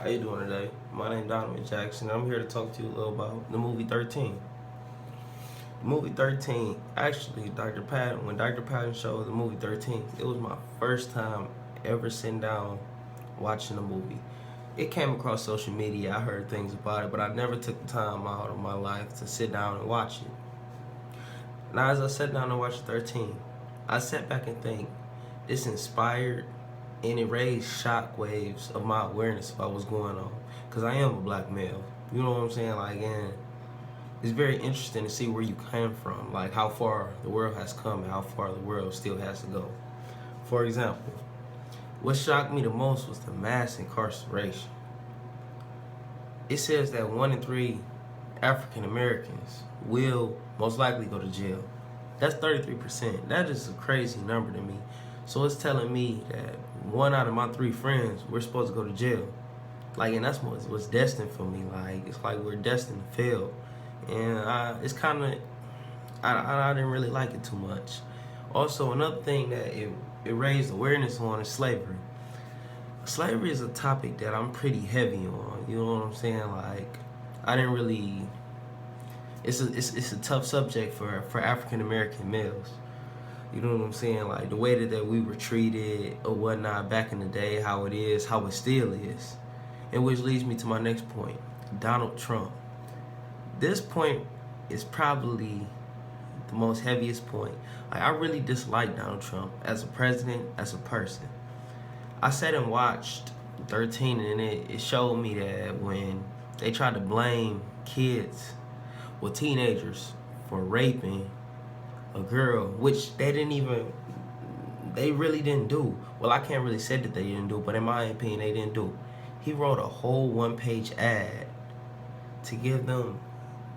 How you doing today? My name is Donovan Jackson. I'm here to talk to you a little about the movie 13. The movie 13, actually, when Dr. Patton showed the movie 13, it was my first time ever sitting down watching a movie. It came across social media, I heard things about it, but I never took the time out of my life to sit down and watch it. Now, as I sat down and watched 13, I sat back and think, this inspired and it raised shock waves of my awareness about what's going on. Because I am a black male. You know what I'm saying? Like, and it's very interesting to see where you came from. Like, how far the world has come and how far the world still has to go. For example, what shocked me the most was the mass incarceration. It says that 1 in 3 African Americans will most likely go to jail. That's 33%. That is a crazy number to me. So it's telling me that 1 out of my 3 friends, we're supposed to go to jail. Like, and that's what's destined for me. Like, it's like we're destined to fail. And it's kind of, I didn't really like it too much. Also, another thing that it raised awareness on is slavery. Slavery is a topic that I'm pretty heavy on. You know what I'm saying? Like, I didn't really. It's a tough subject for African American males. You know what I'm saying? Like, the way that we were treated or whatnot back in the day, how it is, how it still is. And which leads me to my next point, Donald Trump. This point is probably the most heaviest point. Like, I really dislike Donald Trump as a president, as a person. I sat and watched 13, and it showed me that when they tried to blame kids, well, teenagers, for raping a girl, which they really didn't do. Well, I can't really say that they didn't do, but in my opinion, they didn't do. He wrote a whole 1-page ad to give them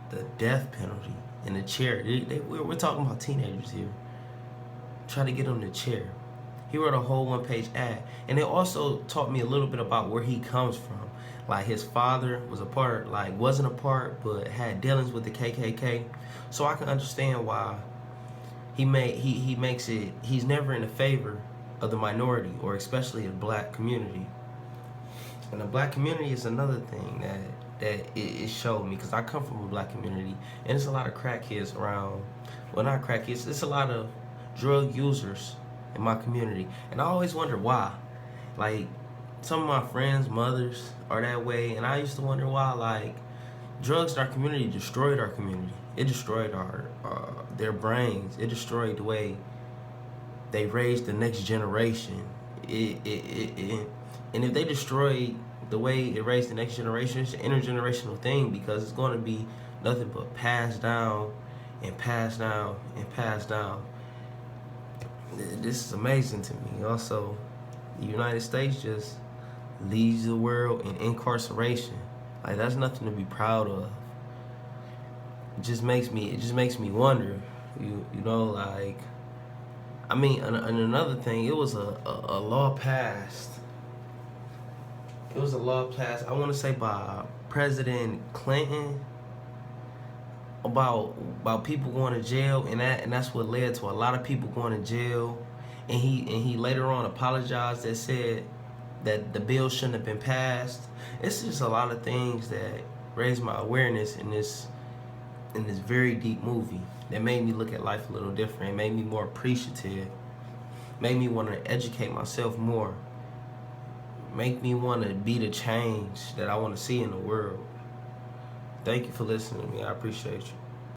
the death penalty in the chair. We're talking about teenagers here. Try to get them the chair. He wrote a whole 1-page ad. And it also taught me a little bit about where he comes from. Like, his father was wasn't a part, but had dealings with the KKK. So I can understand why he's never in the favor of the minority, or especially the black community. And the black community is another thing that it showed me, because I come from a black community, and there's a lot of crackheads around. Well, not crackheads, there's a lot of drug users in my community. And I always wonder why. Like, some of my friends' mothers are that way, and I used to wonder why. Like, drugs in our community destroyed our community. It destroyed their brains. It destroyed the way they raised the next generation. And if they destroyed the way it raised the next generation, it's an intergenerational thing, because it's going to be nothing but passed down and passed down and passed down. This is amazing to me. Also, the United States just leads the world in incarceration. Like, that's nothing to be proud of. It just makes me wonder. You know, like, I mean, and another thing, it was a law passed. It was a law passed, I want to say by President Clinton, about people going to jail, and that's what led to a lot of people going to jail. And he later on apologized and said that the bill shouldn't have been passed. It's just a lot of things that raised my awareness in this very deep movie that made me look at life a little different. It made me more appreciative. Made me want to educate myself more. Make me want to be the change that I want to see in the world. Thank you for listening to me. I appreciate you.